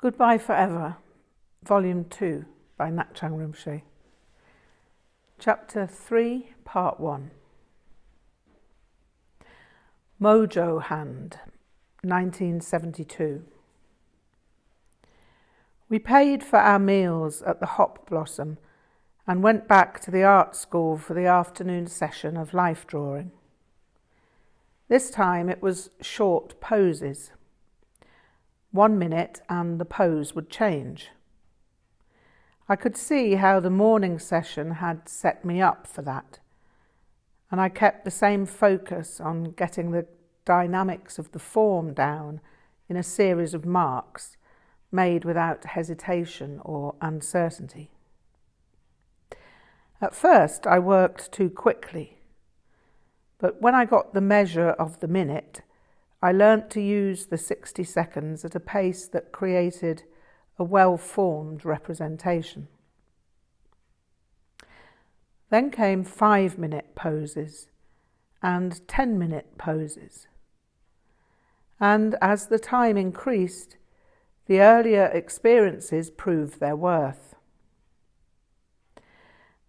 Goodbye Forever, Volume 2 by Ngak'chang RInpoche. Chapter 3, Part 1. Mojo Hand, 1972. We paid for our meals at the Hop Blossom and went back to the art school for the afternoon session of life drawing. This time it was short poses. 1 minute and the pose would change. I could see how the morning session had set me up for that, and I kept the same focus on getting the dynamics of the form down in a series of marks made without hesitation or uncertainty. At first I worked too quickly, but when I got the measure of the minute, I learnt to use the 60 seconds at a pace that created a well-formed representation. Then came 5-minute poses and 10-minute poses. And as the time increased, the earlier experiences proved their worth.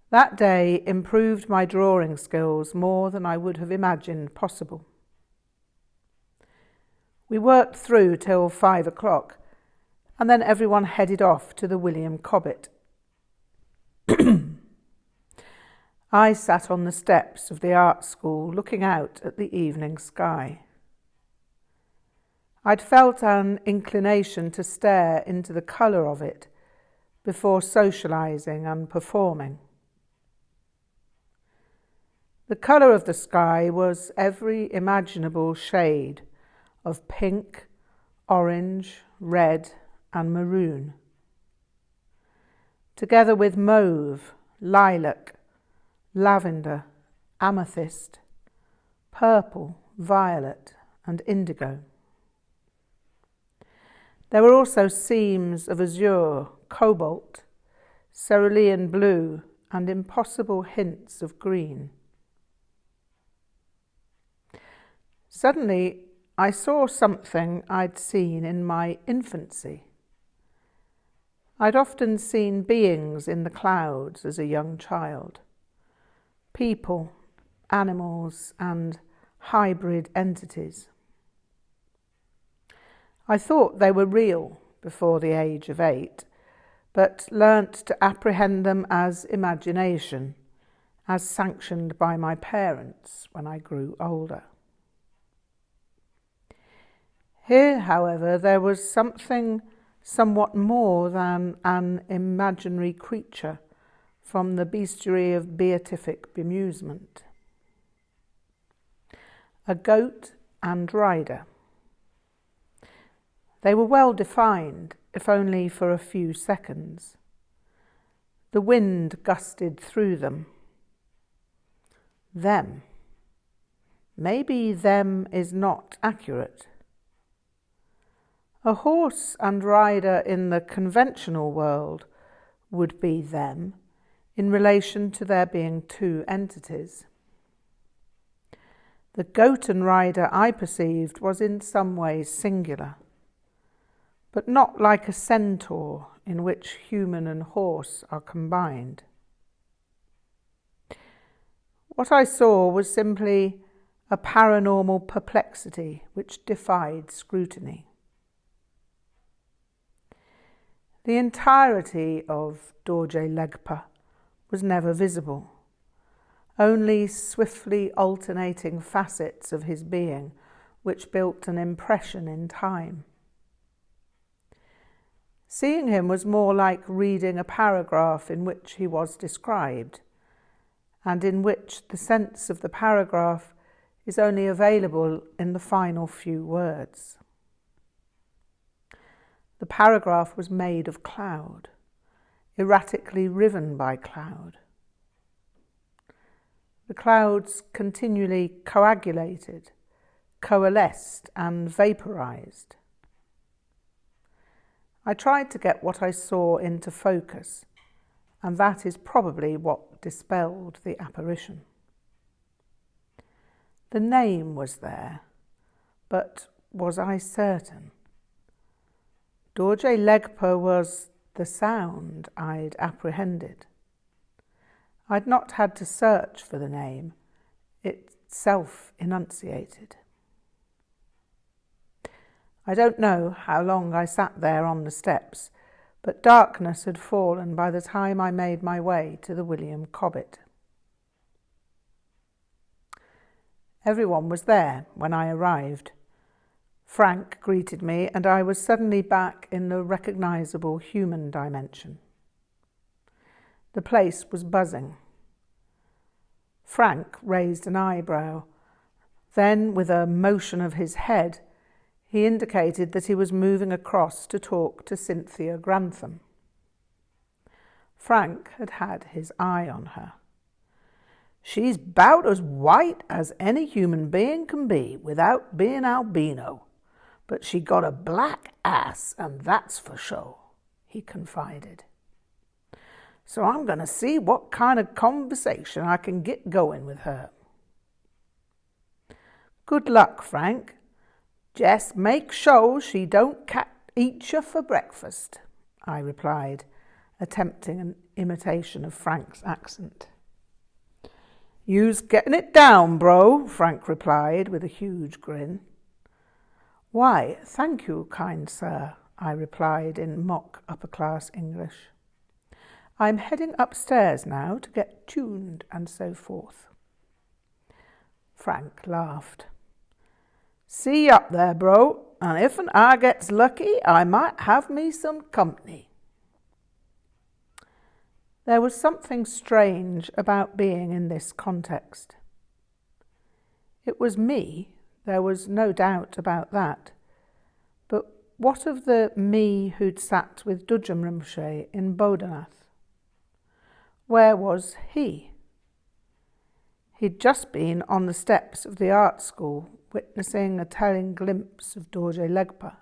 That day improved my drawing skills more than I would have imagined possible. We worked through till 5 o'clock, and then everyone headed off to the William Cobbett. I sat on the steps of the art school looking out at the evening sky. I'd felt an inclination to stare into the colour of it before socialising and performing. The colour of the sky was every imaginable shade of pink, orange, red and maroon, together with mauve, lilac, lavender, amethyst, purple, violet and indigo. There were also seams of azure, cobalt, cerulean blue and impossible hints of green. Suddenly, I saw something I'd seen in my infancy. I'd often seen beings in the clouds as a young child. People, animals, and hybrid entities. I thought they were real before the age of 8, but learnt to apprehend them as imagination, as sanctioned by my parents when I grew older. Here, however, there was something somewhat more than an imaginary creature from the bestiary of beatific bemusement. A goat and rider. They were well defined, if only for a few seconds. The wind gusted through them. Them. Maybe them is not accurate. A horse and rider in the conventional world would be them in relation to there being two entities. The goat and rider I perceived was in some ways singular, but not like a centaur in which human and horse are combined. What I saw was simply a paranormal perplexity which defied scrutiny. The entirety of Dorje Legpa was never visible, only swiftly alternating facets of his being which built an impression in time. Seeing him was more like reading a paragraph in which he was described, and in which the sense of the paragraph is only available in the final few words. The paragraph was made of cloud, erratically riven by cloud. The clouds continually coagulated, coalesced and vaporized. I tried to get what I saw into focus, and that is probably what dispelled the apparition. The name was there, but was I certain? Dorje Legpa was the sound I'd apprehended. I'd not had to search for the name. It self-enunciated. I don't know how long I sat there on the steps, but darkness had fallen by the time I made my way to the William Cobbett. Everyone was there when I arrived. Frank greeted me, and I was suddenly back in the recognisable human dimension. The place was buzzing. Frank raised an eyebrow. Then, with a motion of his head, he indicated that he was moving across to talk to Cynthia Grantham. Frank had had his eye on her. "She's 'bout as white as any human being can be without being albino, but she got a black ass, and that's for sure," he confided. "So I'm going to see what kind of conversation I can get going with her." "Good luck, Frank. Just make sure she don't eat you for breakfast," I replied, attempting an imitation of Frank's accent. "You's getting it down, bro," Frank replied with a huge grin. "Why, thank you, kind sir," I replied in mock upper-class English. "I'm heading upstairs now to get tuned and so forth." Frank laughed. "See you up there, bro, and if I gets lucky, I might have me some company." There was something strange about being in this context. It was me, there was no doubt about that. But what of the me who'd sat with Düd'jom Rinpoche in Bodhanath? Where was he? He'd just been on the steps of the art school, witnessing a telling glimpse of Dorje Legpa.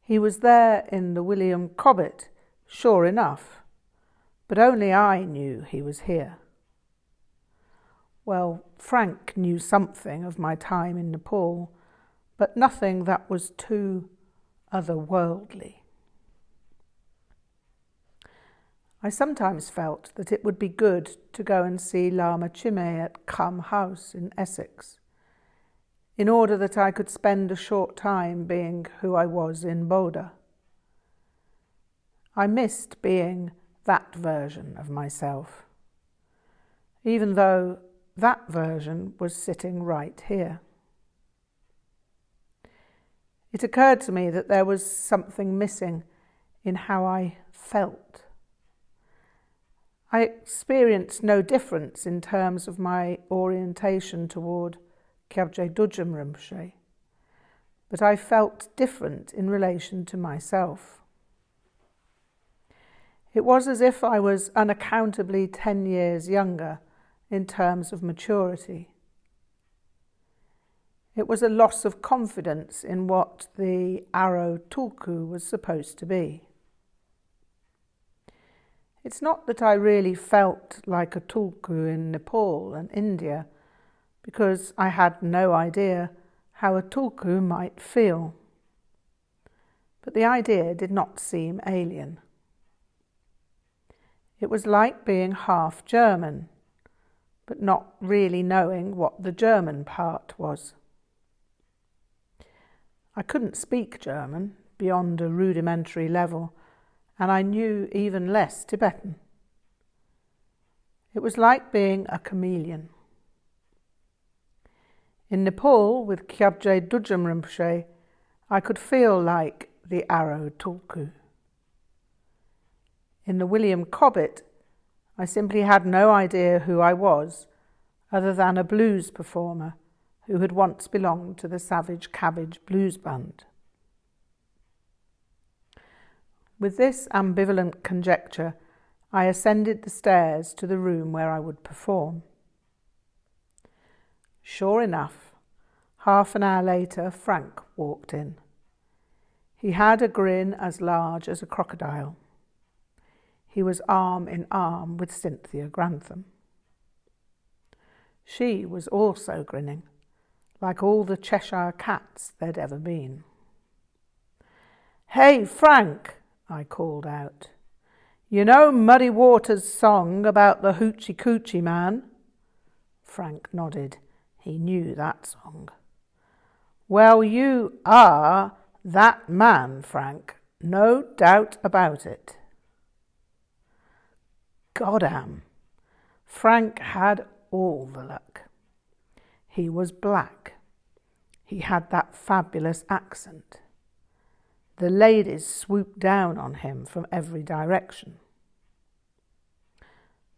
He was there in the William Cobbett, sure enough, but only I knew he was here. Well, Frank knew something of my time in Nepal, but nothing that was too otherworldly. I sometimes felt that it would be good to go and see Lama Chime at Cum House in Essex, in order that I could spend a short time being who I was in Bodha. I missed being that version of myself, even though that version was sitting right here. It occurred to me that there was something missing in how I felt. I experienced no difference in terms of my orientation toward Kyabjé Düd'jom Rinpoche, but I felt different in relation to myself. It was as if I was unaccountably 10 years younger in terms of maturity. It was a loss of confidence in what the Aro Tulku was supposed to be. It's not that I really felt like a Tulku in Nepal and India, because I had no idea how a Tulku might feel. But the idea did not seem alien. It was like being half German, but not really knowing what the German part was. I couldn't speak German beyond a rudimentary level, and I knew even less Tibetan. It was like being a chameleon. In Nepal, with Kyabjé Düd'jom Rinpoche, I could feel like the Aro Tulku. In the William Cobbett, I simply had no idea who I was, other than a blues performer who had once belonged to the Savage Cabbage Blues Band. With this ambivalent conjecture, I ascended the stairs to the room where I would perform. Sure enough, half an hour later, Frank walked in. He had a grin as large as a crocodile. He was arm in arm with Cynthia Grantham. She was also grinning, like all the Cheshire cats there'd ever been. "Hey, Frank," I called out. "You know Muddy Waters' song about the hoochie coochie man?" Frank nodded. He knew that song. "Well, you are that man, Frank. No doubt about it." Goddamn! Frank had all the luck. He was black. He had that fabulous accent. The ladies swooped down on him from every direction.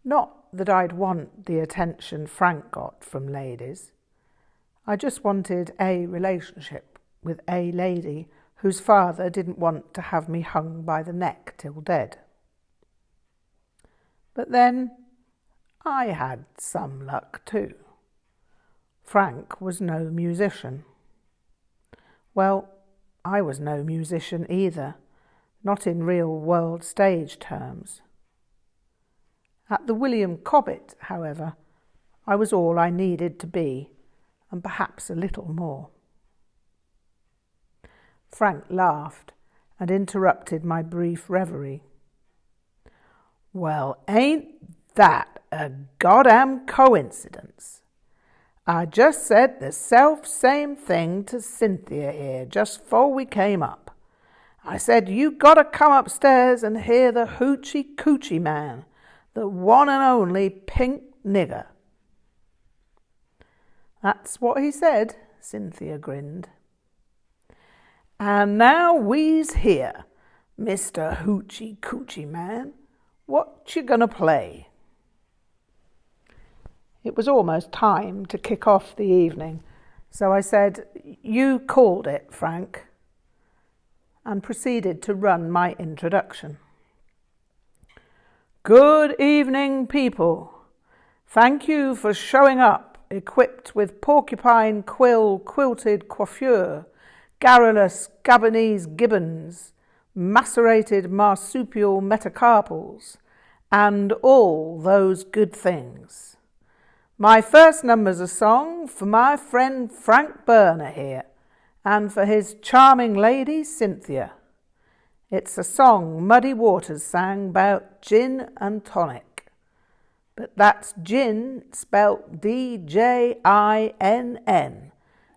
Not that I'd want the attention Frank got from ladies. I just wanted a relationship with a lady whose father didn't want to have me hung by the neck till dead. But then I had some luck too. Frank was no musician. Well, I was no musician either, not in real-world stage terms. At the William Cobbett, however, I was all I needed to be, and perhaps a little more. Frank laughed and interrupted my brief reverie. "Well, ain't that a goddamn coincidence? I just said the self-same thing to Cynthia here just 'fore we came up. I said, you gotta come upstairs and hear the hoochie coochie man, the one and only pink nigger." "That's what he said," Cynthia grinned. "And now we's here, Mr. Hoochie Coochie Man. What you gonna play?" It was almost time to kick off the evening, so I said, "You called it, Frank," and proceeded to run my introduction. "Good evening, people. Thank you for showing up, equipped with porcupine quill quilted coiffure, garrulous Gabonese gibbons, macerated marsupial metacarpals, and all those good things. My first number's a song for my friend Frank Burner here, and for his charming lady Cynthia. It's a song Muddy Waters sang about gin and tonic. But that's gin spelt D-J-I-N-N,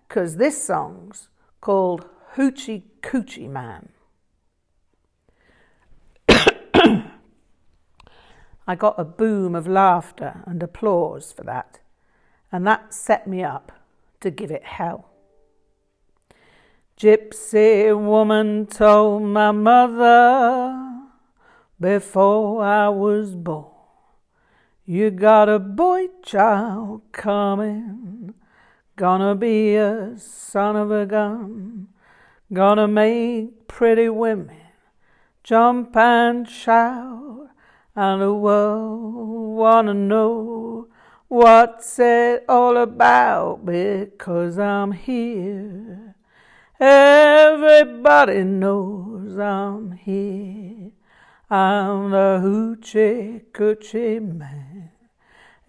'cause this song's called Hoochie Coochie Man." I got a boom of laughter and applause for that, and that set me up to give it hell. "Gypsy woman told my mother before I was born, you got a boy child coming, gonna be a son of a gun, gonna make pretty women jump and shout, and the world wanna know what's it all about, because I'm here. Everybody knows I'm here. I'm the hoochie coochie man.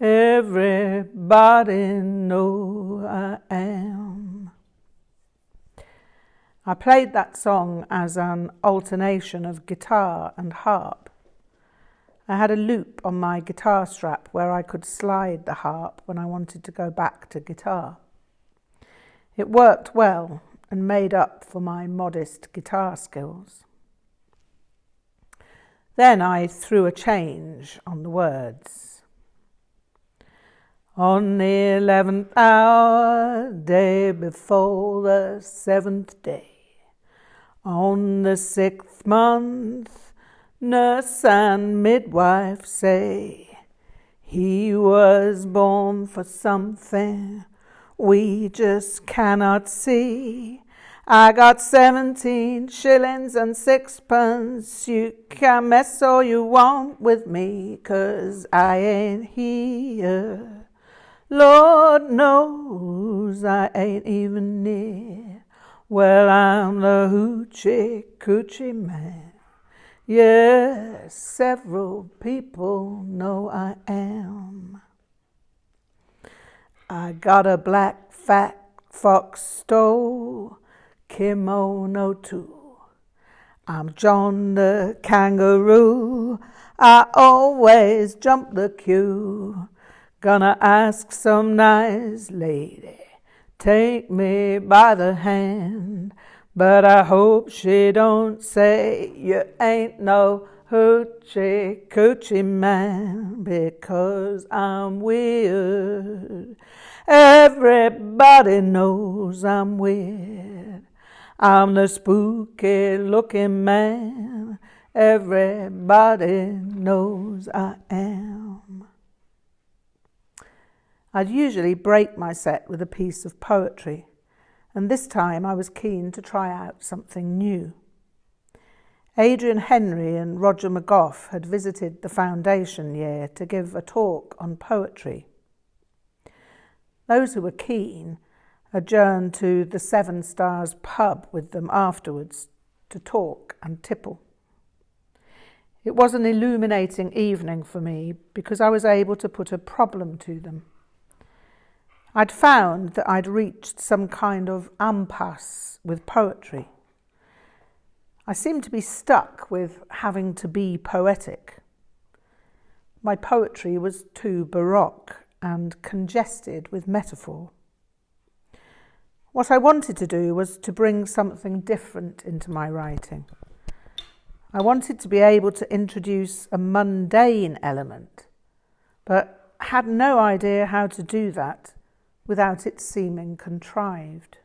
Everybody know I am." I played that song as an alternation of guitar and harp. I had a loop on my guitar strap where I could slide the harp when I wanted to go back to guitar. It worked well and made up for my modest guitar skills. Then I threw a change on the words. "On the 11th hour, day before the 7th day, on the 6th month, nurse and midwife say, he was born for something we just cannot see. I got 17 shillings and 6pence. You can mess all you want with me, 'cause I ain't here. Lord knows I ain't even near. Well, I'm the hoochie coochie man. Yes, several people know I am. I got a black fat fox stole kimono too. I'm John the kangaroo, I always jump the queue. Gonna ask some nice lady, take me by the hand. But I hope she don't say you ain't no hoochie coochie man, because I'm weird. Everybody knows I'm weird. I'm the spooky looking man. Everybody knows I am. I'd usually break my set with a piece of poetry, and this time I was keen to try out something new. Adrian Henry and Roger McGough had visited the foundation year to give a talk on poetry. Those who were keen adjourned to the Seven Stars pub with them afterwards to talk and tipple. It was an illuminating evening for me because I was able to put a problem to them. I'd found that I'd reached some kind of impasse with poetry. I seemed to be stuck with having to be poetic. My poetry was too baroque and congested with metaphor. What I wanted to do was to bring something different into my writing. I wanted to be able to introduce a mundane element, but had no idea how to do that without it seeming contrived.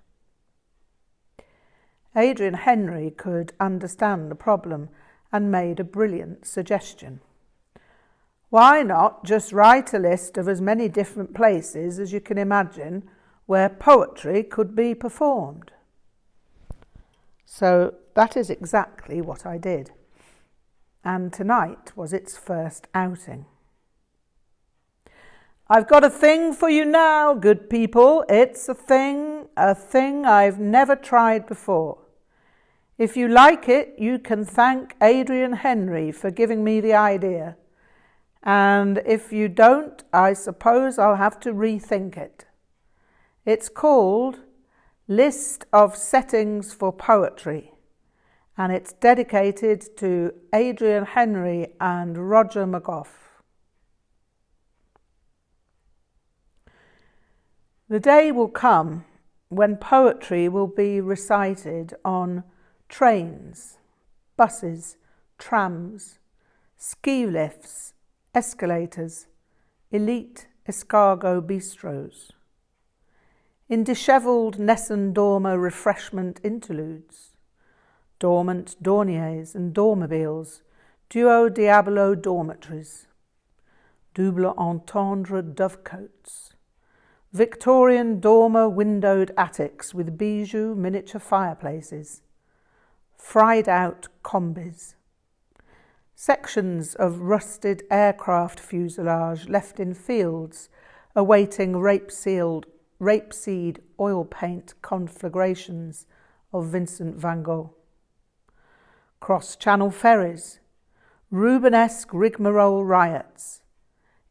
Adrian Henry could understand the problem and made a brilliant suggestion. Why not just write a list of as many different places as you can imagine where poetry could be performed? So that is exactly what I did. And tonight was its first outing. I've got a thing for you now, good people. It's a thing I've never tried before. If you like it, you can thank Adrian Henry for giving me the idea. And if you don't, I suppose I'll have to rethink it. It's called List of Settings for Poetry, and it's dedicated to Adrian Henry and Roger McGough. The day will come when poetry will be recited on trains, buses, trams, ski lifts, escalators, elite escargot bistros, in dishevelled Nessun-Dorma refreshment interludes, dormant dorniers and dormobiles, duo diabolo dormitories, double entendre dovecotes, Victorian dormer windowed attics with bijou miniature fireplaces, fried out combis, sections of rusted aircraft fuselage left in fields awaiting rapeseed oil paint conflagrations of Vincent van Gogh, cross-channel ferries, Rubenesque rigmarole riots,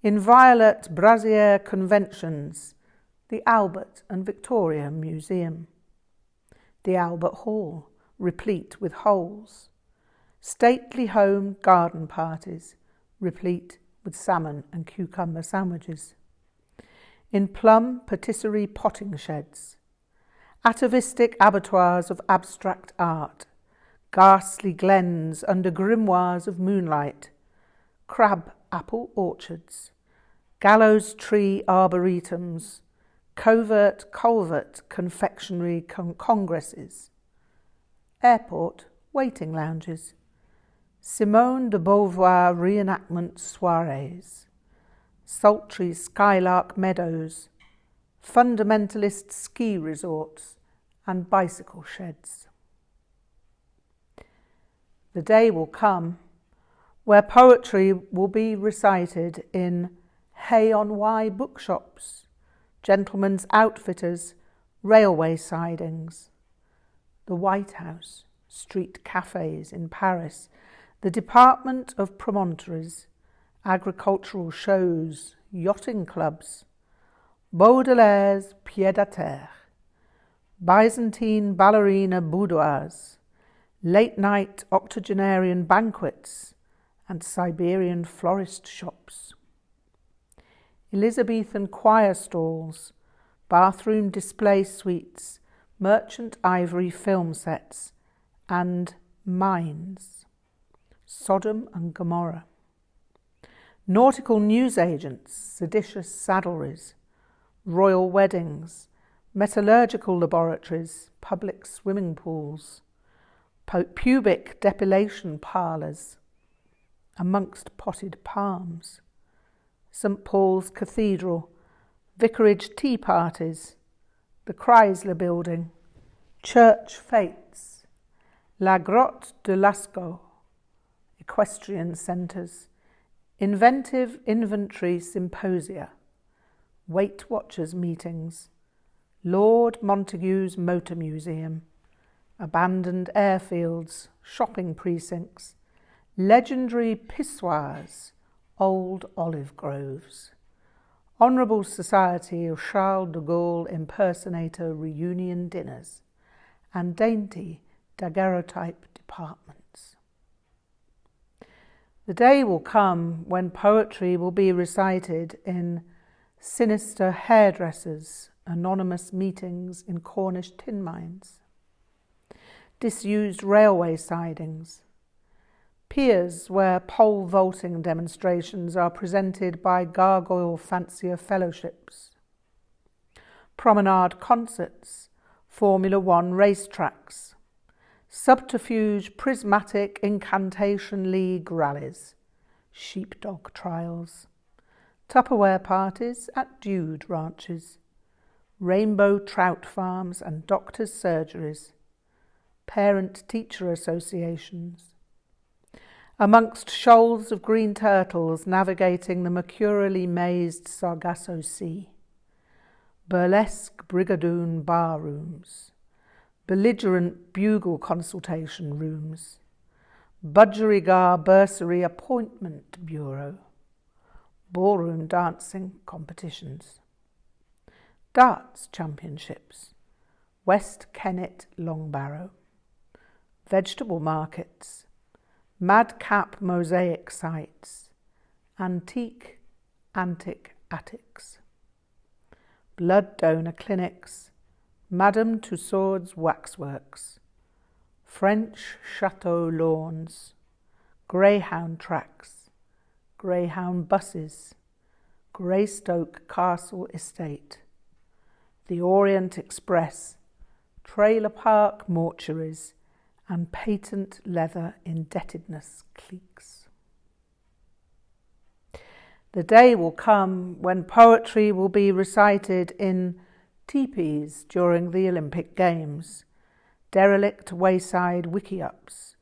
inviolate brassiere conventions, the Albert and Victoria Museum, the Albert Hall, replete with holes, stately home garden parties, replete with salmon and cucumber sandwiches, in plum patisserie potting sheds, atavistic abattoirs of abstract art, ghastly glens under grimoires of moonlight, crab apple orchards, gallows tree arboretums, covert culvert confectionery congresses, airport waiting lounges, Simone de Beauvoir reenactment soirees, sultry skylark meadows, fundamentalist ski resorts and bicycle sheds. The day will come where poetry will be recited in hay-on-wye bookshops, gentlemen's outfitters, railway sidings, the White House, street cafes in Paris, the Department of Promontories, agricultural shows, yachting clubs, Baudelaire's pied-à-terre, Byzantine ballerina boudoirs, late-night octogenarian banquets and Siberian florist shops, Elizabethan choir stalls, bathroom display suites, merchant ivory film sets, and mines, Sodom and Gomorrah, nautical newsagents, seditious saddleries, royal weddings, metallurgical laboratories, public swimming pools, pubic depilation parlours, amongst potted palms, St Paul's Cathedral, vicarage tea parties, the Chrysler Building, church fêtes, La Grotte de Lascaux, equestrian centres, inventive inventory symposia, Weight Watchers meetings, Lord Montagu's Motor Museum, abandoned airfields, shopping precincts, legendary pissoirs, old olive groves, Honourable Society of Charles de Gaulle impersonator reunion dinners, and dainty daguerreotype departments. The day will come when poetry will be recited in sinister hairdressers' anonymous meetings in Cornish tin mines, disused railway sidings, piers where pole vaulting demonstrations are presented by gargoyle fancier fellowships, promenade concerts, Formula One racetracks, subterfuge prismatic incantation league rallies, sheepdog trials, Tupperware parties at dude ranches, rainbow trout farms and doctors' surgeries, parent-teacher associations, amongst shoals of green turtles navigating the mercurially mazed Sargasso Sea, burlesque brigadoon bar rooms, belligerent bugle consultation rooms, budgerigar bursary appointment bureau, ballroom dancing competitions, darts championships, West Kennet Long Barrow, vegetable markets, madcap mosaic sites, antique attics, blood donor clinics, Madame Tussauds waxworks, French chateau lawns, greyhound tracks, greyhound buses, Greystoke Castle Estate, the Orient Express, trailer park mortuaries, and patent leather indebtedness cliques. The day will come when poetry will be recited in teepees during the Olympic Games, derelict wayside wiki-ups,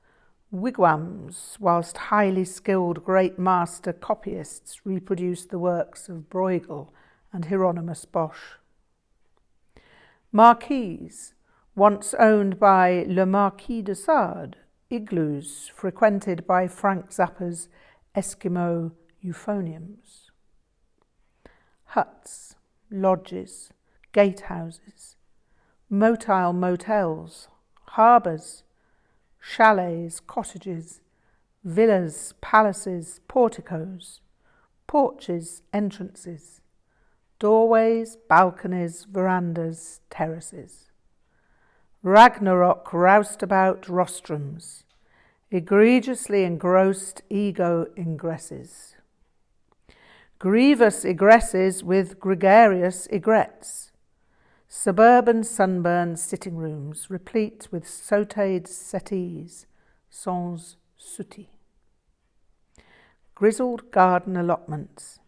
wigwams, whilst highly skilled great master copyists reproduce the works of Bruegel and Hieronymus Bosch. Marquees, once owned by Le Marquis de Sade, igloos frequented by Frank Zappa's Eskimo euphoniums. Huts, lodges, gatehouses, motile motels, harbours, chalets, cottages, villas, palaces, porticos, porches, entrances, doorways, balconies, verandas, terraces. Ragnarok roustabout rostrums, egregiously engrossed ego ingresses. Grievous egresses with gregarious egrets. Suburban sunburned sitting rooms, replete with sautéed settees, sans souci. Grizzled garden allotments.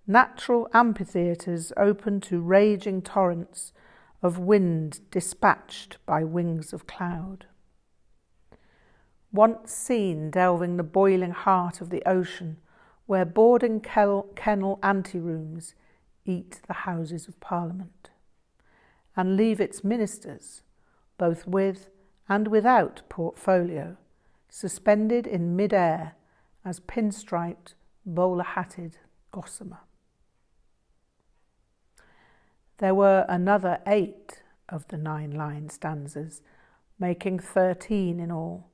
Natural amphitheatres open to raging torrents of wind dispatched by wings of cloud. Once seen delving the boiling heart of the ocean, where boarding kennel anterooms eat the Houses of Parliament, and leave its ministers, both with and without portfolio, suspended in mid-air as pinstriped, bowler-hatted gossamer. There were another 8 of the 9-line stanzas, making 13 in all,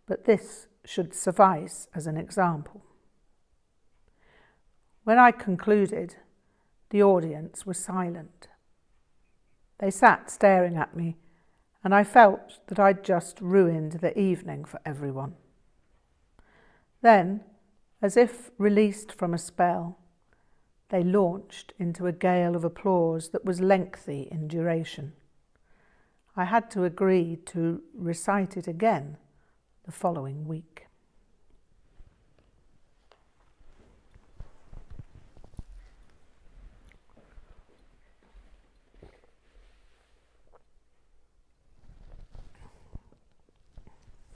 but this should suffice as an example. When I concluded, the audience was silent. They sat staring at me, and I felt that I'd just ruined the evening for everyone. Then, as if released from a spell, they launched into a gale of applause that was lengthy in duration. I had to agree to recite it again the following week.